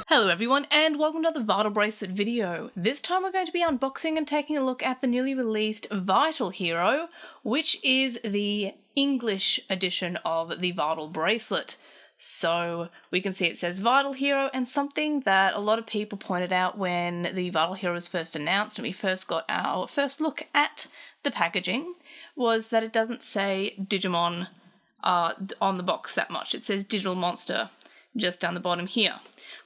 Hello everyone and welcome to the Vital Bracelet video. This time we're going to be unboxing and taking a look at the newly released Vital Hero, which is the English edition of the Vital Bracelet. So we can see it says Vital Hero, and something that a lot of people pointed out when the Vital Hero was first announced and we first got our first look at the packaging was that it doesn't say Digimon on the box that much. It says Digital Monster just down the bottom here,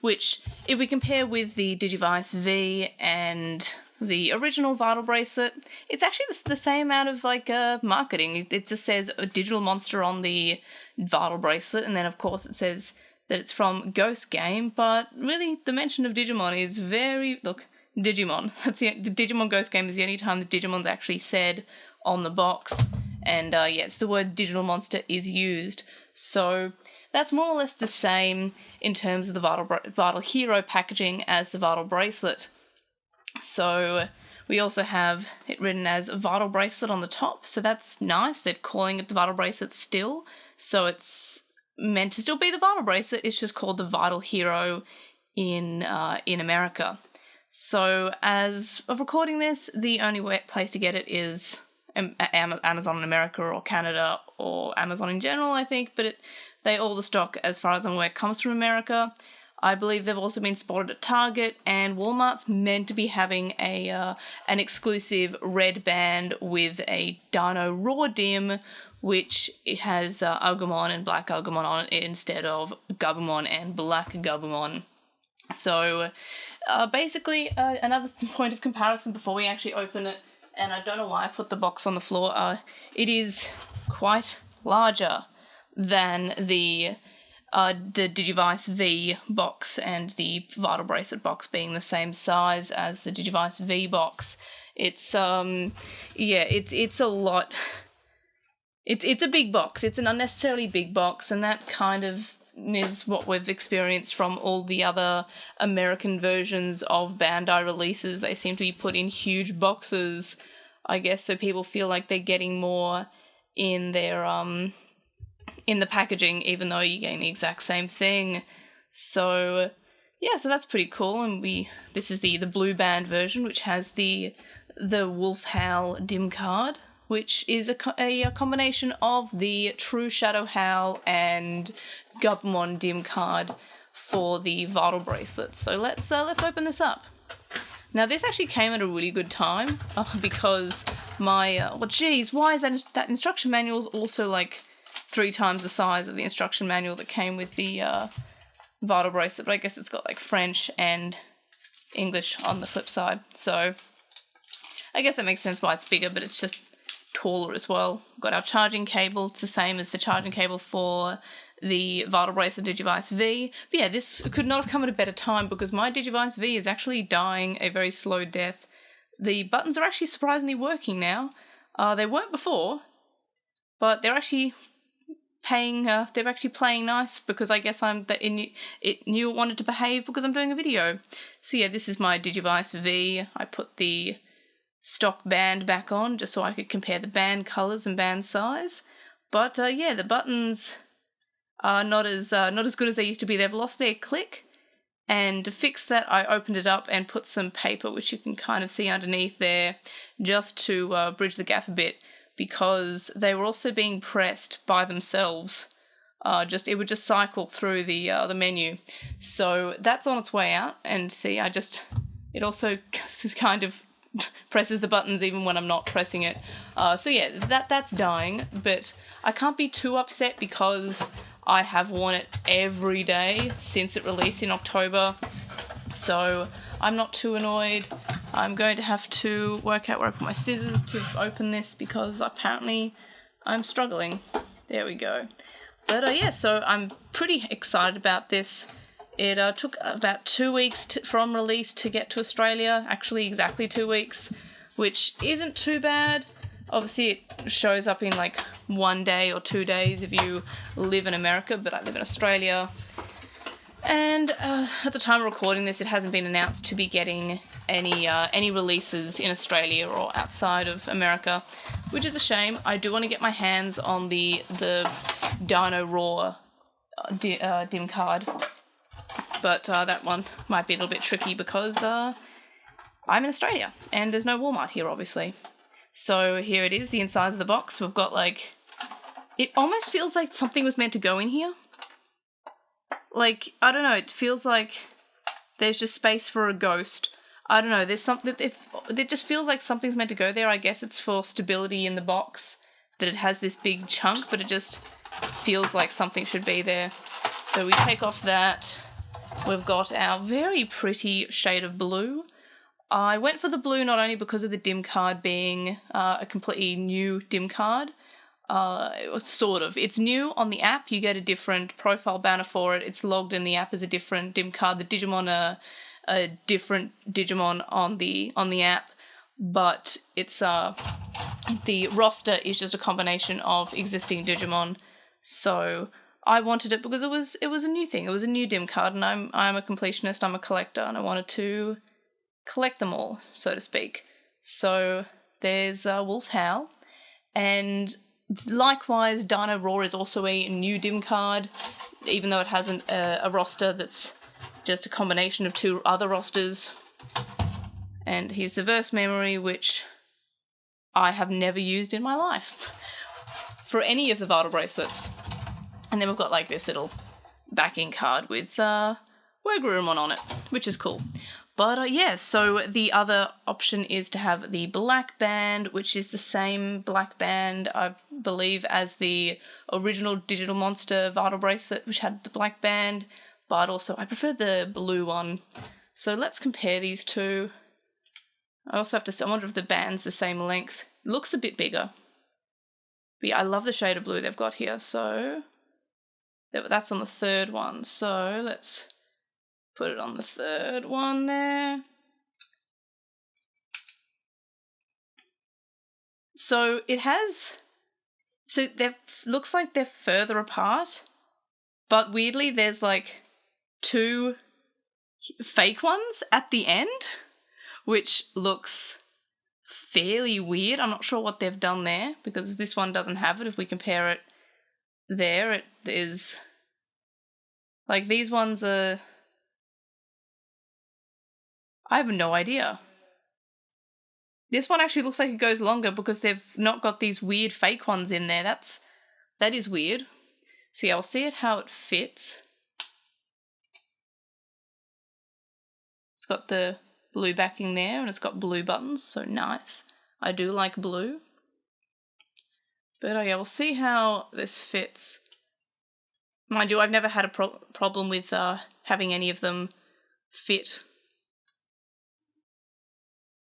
which if we compare with the Digivice V and the original Vital Bracelet, it's actually the same amount of marketing. It just says a Digital Monster on the Vital Bracelet, and then of course it says that it's from Ghost Game, but really the mention of Digimon is Digimon. The Digimon Ghost Game is the only time the Digimon's actually said on the box, and it's the word Digital Monster is used. So that's more or less the same in terms of the Vital Hero packaging as the Vital Bracelet. So we also have it written as Vital Bracelet on the top, so that's nice. They're calling it the Vital Bracelet still, so it's meant to still be the Vital Bracelet. It's just called the Vital Hero in America. So as of recording this, the only place to get it is Amazon in America or Canada or Amazon in general, I think, but all the stock, as far as I'm aware, comes from America. I believe they've also been spotted at Target, and Walmart's meant to be having an exclusive red band with a Dino Raw Dim, which it has Agumon and Black Agumon on it instead of Gabumon and Black Gabumon. So basically, another point of comparison before we actually open it, and I don't know why I put the box on the floor, it is quite larger than the Digivice V box, and the Vital Bracelet box being the same size as the Digivice V box. It's it's a lot. It's a big box. It's an unnecessarily big box, and that kind of is what we've experienced from all the other American versions of Bandai releases. They seem to be put in huge boxes, I guess, so people feel like they're getting more in their in the packaging, even though you're getting the exact same thing. So yeah, so that's pretty cool. And this is the blue band version, which has the Wolf Howl dim card, which is a combination of the True Shadow Howl and Gabumon dim card for the Vital Bracelet. So let's open this up. Now this actually came at a really good time because my why is that instruction manual is also like 3 times the size of the instruction manual that came with the Vital Bracelet, but I guess it's got like French and English on the flip side, so I guess that makes sense why it's bigger, but it's just taller as well. We've got our charging cable. It's the same as the charging cable for the Vital Bracelet Digivice V. But yeah, this could not have come at a better time because my Digivice V is actually dying a very slow death. The buttons are actually surprisingly working now. They weren't before, but they're actually playing nice, because I guess it knew it wanted to behave because I'm doing a video. So yeah, this is my Digivice V. I put the stock band back on just so I could compare the band colors and band size. But yeah, the buttons are not as good as they used to be. They've lost their click, and to fix that I opened it up and put some paper, which you can kind of see underneath there, just to bridge the gap a bit, because they were also being pressed by themselves. It would just cycle through the menu. So that's on its way out, and see, it also kind of presses the buttons even when I'm not pressing it. So yeah, that's dying, but I can't be too upset because I have worn it every day since it released in October. So I'm not too annoyed. I'm going to have to work out where I put my scissors to open this because apparently I'm struggling. There we go. But yeah, so I'm pretty excited about this. It took about 2 weeks from release to get to Australia, actually exactly 2 weeks, which isn't too bad. Obviously it shows up in like 1 day or 2 days if you live in America, but I live in Australia. And at the time of recording this, it hasn't been announced to be getting any releases in Australia or outside of America, which is a shame. I do want to get my hands on the Dino Raw dim card. but that one might be a little bit tricky because I'm in Australia and there's no Walmart here, obviously. So here it is, the insides of the box. We've got like, it almost feels like something was meant to go in here. Like, I don't know, it feels like there's just space for a ghost. I don't know, there's something, it just feels like something's meant to go there. I guess it's for stability in the box, that it has this big chunk, but it just feels like something should be there. So we take off that. We've got our very pretty shade of blue. I went for the blue not only because of the dim card being a completely new dim card, sort of. It's new on the app. You get a different profile banner for it. It's logged in the app as a different dim card. The Digimon are a different Digimon on the app, but it's the roster is just a combination of existing Digimon. So I wanted it because it was a new thing. It was a new dim card, and I'm a completionist. I'm a collector, and I wanted to collect them all, so to speak. So there's Wolf Howl, and likewise Dino Roar is also a new dim card, even though it hasn't a roster that's just a combination of two other rosters. And here's the verse memory, which I have never used in my life for any of the Vital Bracelets. And then we've got like this little backing card with Wogurumon on it, which is cool. But yeah, so the other option is to have the black band, which is the same black band, I believe, as the original Digital Monster Vital Bracelet, which had the black band, but also I prefer the blue one. So let's compare these two. I also have to, I wonder if the band's the same length. It looks a bit bigger. But yeah, I love the shade of blue they've got here, so that's on the third one. So let's put it on the third one there. So it has, so they looks like they're further apart, but weirdly there's like two fake ones at the end, which looks fairly weird. I'm not sure what they've done there, because this one doesn't have it. If we compare it there, it is like these ones are, I have no idea. This one actually looks like it goes longer because they've not got these weird fake ones in there. That is weird. So yeah, I'll see it how it fits. It's got the blue backing there and it's got blue buttons, so nice. I do like blue. But yeah, we'll see how this fits. Mind you, I've never had a problem with having any of them fit.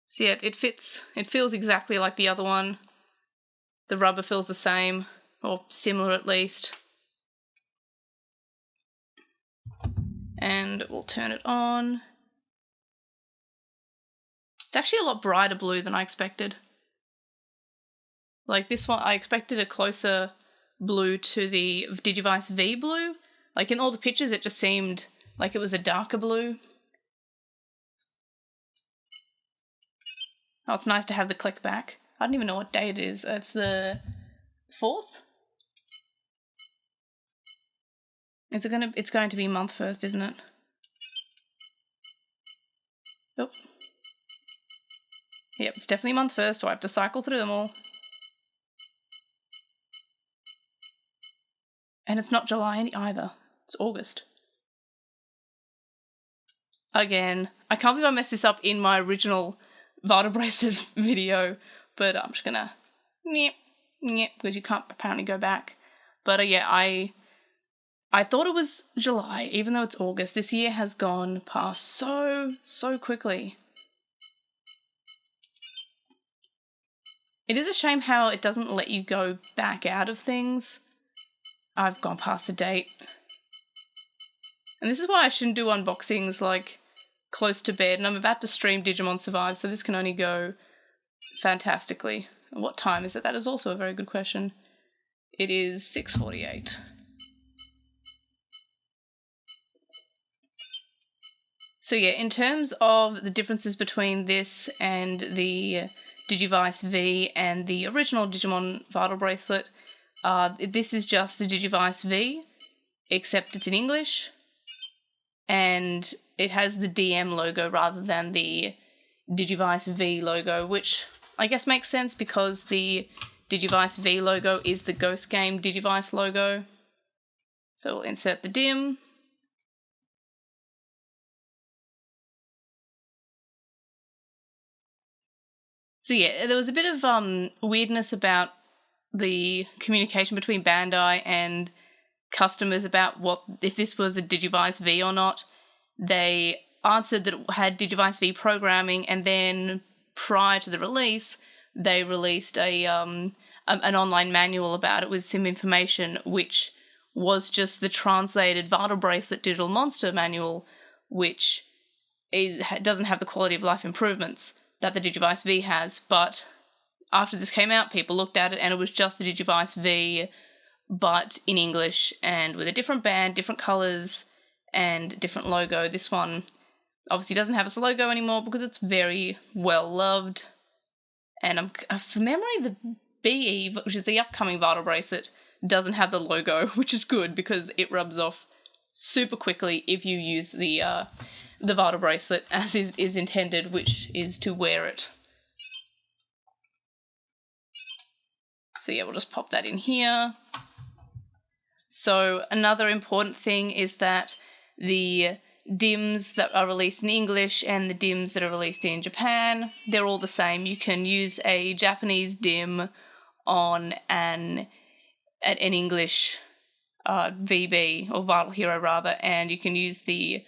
So yeah, it fits. It feels exactly like the other one. The rubber feels the same, or similar at least. And we'll turn it on. It's actually a lot brighter blue than I expected. Like this one, I expected a closer blue to the Digivice V blue. Like in all the pictures, it just seemed like it was a darker blue. Oh, it's nice to have the click back. I don't even know what day it is. It's the 4th? It's going to be month first, isn't it? Nope. Yep, it's definitely month first, so I have to cycle through them all. And it's not July either. It's August. Again, I can't believe I messed this up in my original Vital Bracelet video, but I'm just gonna because you can't apparently go back. But yeah, I thought it was July, even though it's August. This year has gone past so quickly. It is a shame how it doesn't let you go back out of things. I've gone past the date. And this is why I shouldn't do unboxings like close to bed, and I'm about to stream Digimon Survive, so this can only go fantastically. And what time is it? That is also a very good question. It is 6:48. So yeah, in terms of the differences between this and the Digivice V and the original Digimon Vital Bracelet, this is just the Digivice V, except it's in English. and it has the DM logo rather than the Digivice V logo, which I guess makes sense because the Digivice V logo is the Ghost Game Digivice logo. So we'll insert the dim. So yeah, there was a bit of weirdness about the communication between Bandai and customers about what if this was a Digivice V or not. They answered that it had Digivice V programming, and then prior to the release, they released an online manual about it with some information, which was just the translated Vital Bracelet Digital Monster manual, which doesn't have the quality of life improvements that the Digivice V has. But after this came out, people looked at it and it was just the Digivice V, but in English and with a different band, different colours, and different logo. This one obviously doesn't have its logo anymore because it's very well loved. And from memory, the BE, which is the upcoming Vital Bracelet, doesn't have the logo, which is good because it rubs off super quickly if you use the Vital Bracelet as is intended, which is to wear it. So yeah, we'll just pop that in here. So another important thing is that the DIMs that are released in English and the DIMs that are released in Japan, they're all the same. You can use a Japanese DIM on an English VB, or Vital Hero rather, and you can use the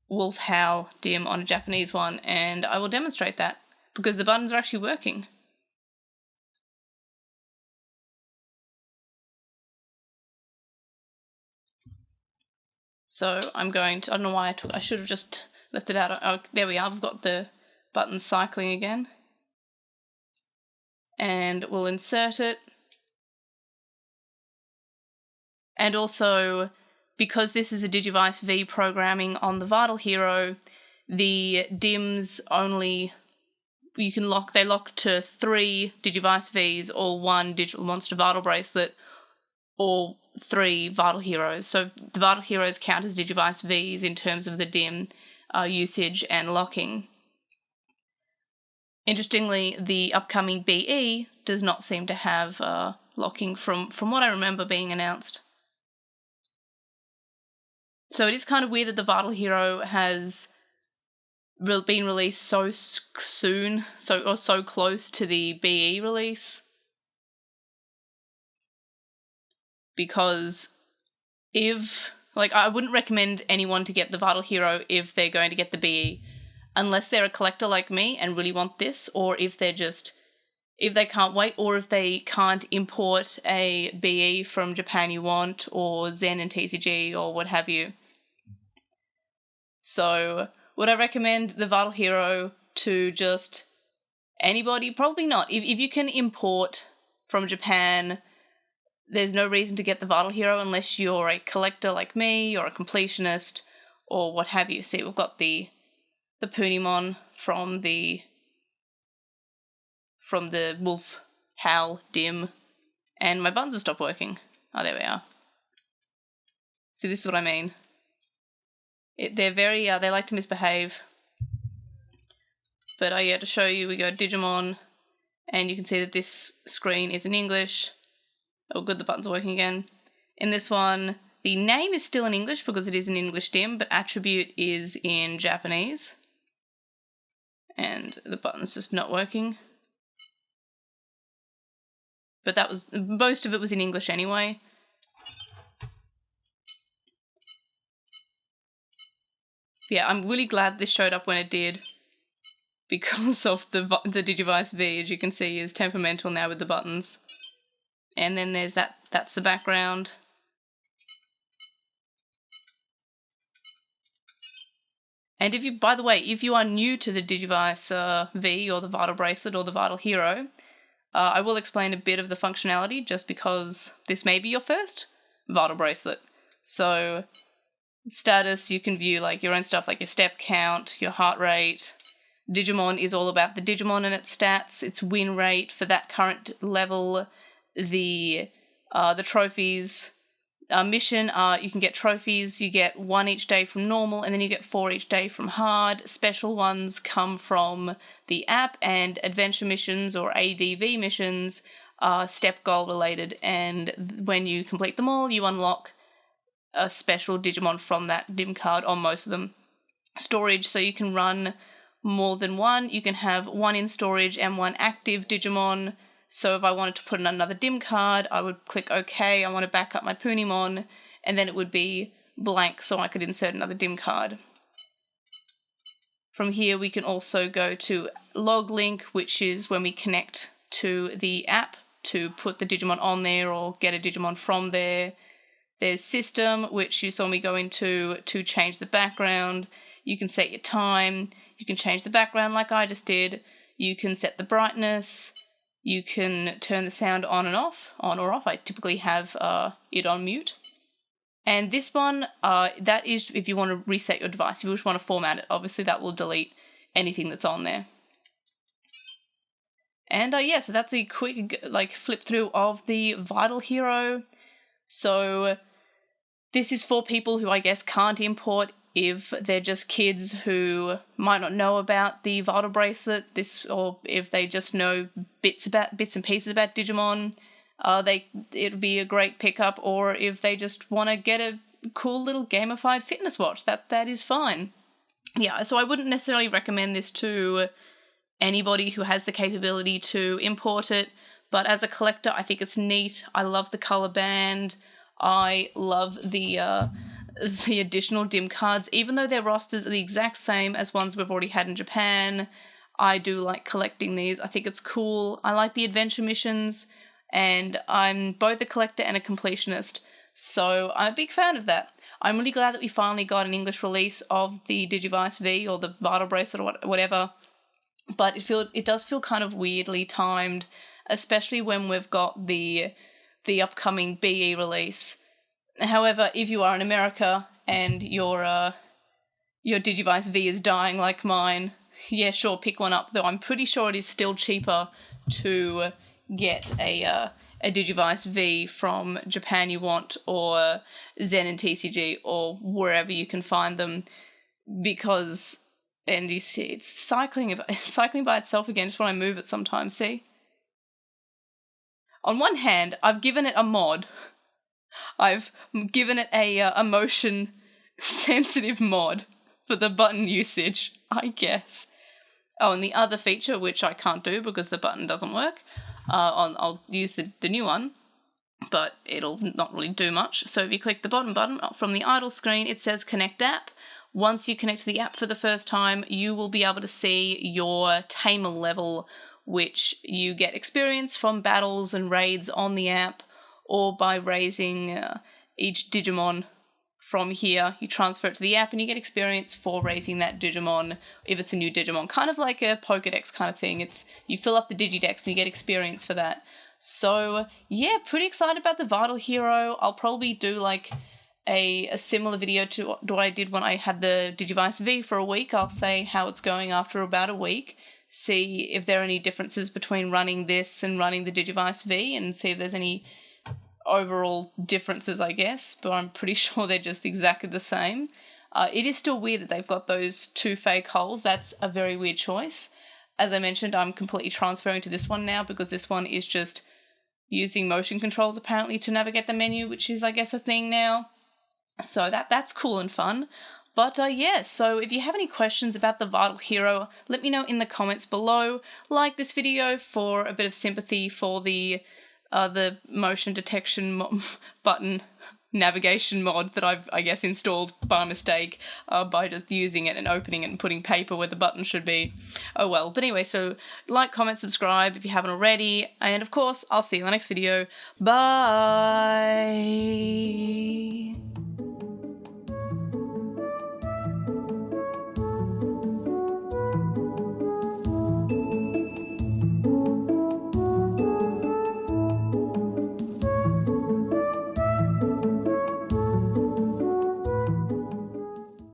Wolf Howl DIM on a Japanese one, and I will demonstrate that because the buttons are actually working. So I'm going to, I don't know why I should have just left it out. Oh, there we are, I've got the buttons cycling again. And we'll insert it. And also, because this is a Digivice V programming on the Vital Hero, the DIMs only, they lock to 3 Digivice Vs or 1 Digital Monster Vital Bracelet, or 3 Vital Heroes. So the Vital Heroes count as Digivice Vs in terms of the DIM usage and locking. Interestingly, the upcoming BE does not seem to have locking from what I remember being announced. So it is kind of weird that the Vital Hero has been released so soon, so close to the BE release. Because I wouldn't recommend anyone to get the Vital Hero if they're going to get the BE, unless they're a collector like me and really want this, or if they can't wait, or if they can't import a BE from Japan you want, or Zen and TCG, or what have you. So, would I recommend the Vital Hero to just anybody? Probably not. If you can import from Japan, there's no reason to get the Vital Hero unless you're a collector like me, or a completionist, or what have you. See, we've got the Punimon from the Wolf Howl DIM, and my buttons have stopped working. Oh, there we are. See, this is what I mean. They're very, they like to misbehave. But to show you, we go Digimon, and you can see that this screen is in English. Oh good, the button's working again. In this one, the name is still in English because it is an English DIM, but attribute is in Japanese. And the button's just not working. But most of it was in English anyway. Yeah, I'm really glad this showed up when it did, because of the Digivice V, as you can see, is temperamental now with the buttons. And then there's that's the background. And by the way, if you are new to the Digivice V or the Vital Bracelet or the Vital Hero, I will explain a bit of the functionality just because this may be your first Vital Bracelet. So, status, you can view like your own stuff like your step count, your heart rate. Digimon is all about the Digimon and its stats, its win rate for that current level, the trophies, mission, you can get trophies. You get 1 each day from normal, and then you get 4 each day from hard. Special ones come from the app, and adventure missions or ADV missions are step goal related, and when you complete them all, you unlock a special Digimon from that Dim card on most of them. Storage, so you can run more than one. You can have 1 in storage and 1 active Digimon. So if I wanted to put in another Dim card, I would click OK, I want to back up my Punimon, and then it would be blank so I could insert another Dim card. From here we can also go to log link, which is when we connect to the app to put the Digimon on there or get a Digimon from there. There's system, which you saw me go into to change the background. You can set your time, you can change the background like I just did, you can set the brightness, you can turn the sound on or off. I typically have it on mute. And this one, that is if you want to reset your device. If you just want to format it, obviously that will delete anything that's on there. And yeah, so that's a quick flip through of the Vital Hero. So this is for people who I guess can't import if they're just kids who might not know about the Vital Bracelet, or if they just know bits and pieces about Digimon, it'd be a great pickup. Or if they just want to get a cool little gamified fitness watch, that is fine. Yeah, so I wouldn't necessarily recommend this to anybody who has the capability to import it, but as a collector, I think it's neat. I love the color band. I love the additional Dim cards, even though their rosters are the exact same as ones we've already had in Japan. I do like collecting these. I think it's cool. I like the adventure missions, and I'm both a collector and a completionist, so I'm a big fan of that. I'm really glad that we finally got an English release of the Digivice V or the Vital Bracelet or whatever, but it does feel kind of weirdly timed, especially when we've got the upcoming BE release. However, if you are in America and your Digivice V is dying like mine, yeah, sure, pick one up, though I'm pretty sure it is still cheaper to get a Digivice V from Japan You Want or Zen and TCG or wherever you can find them, because, and you see, it's cycling by itself again just when I move it sometimes, see? On one hand, I've given it a mod. I've given it a motion sensitive mod for the button usage, I guess. Oh, and the other feature, which I can't do because the button doesn't work, I'll use the new one, but it'll not really do much. So if you click the bottom button from the idle screen, it says connect app. Once you connect to the app for the first time, you will be able to see your tamer level, which you get experience from battles and raids on the app, or by raising each Digimon from here. You transfer it to the app and you get experience for raising that Digimon if it's a new Digimon. Kind of like a Pokedex kind of thing. You fill up the Digidex and you get experience for that. So yeah, pretty excited about the Vital Hero. I'll probably do like a similar video to what I did when I had the Digivice V for a week. I'll say how it's going after about a week. See if there are any differences between running this and running the Digivice V, and see if there's any overall differences, I guess, but I'm pretty sure they're just exactly the same. It is still weird that they've got those 2 fake holes. That's a very weird choice. As I mentioned, I'm completely transferring to this one now because this one is just using motion controls apparently to navigate the menu, which is, I guess, a thing now. So that's cool and fun. But yeah, so if you have any questions about the Vital Hero, let me know in the comments below. Like this video for a bit of sympathy for the motion detection button navigation mod that I've, I guess, installed by mistake by just using it and opening it and putting paper where the button should be. Oh well. But anyway, so like, comment, subscribe if you haven't already, and of course, I'll see you in the next video. Bye!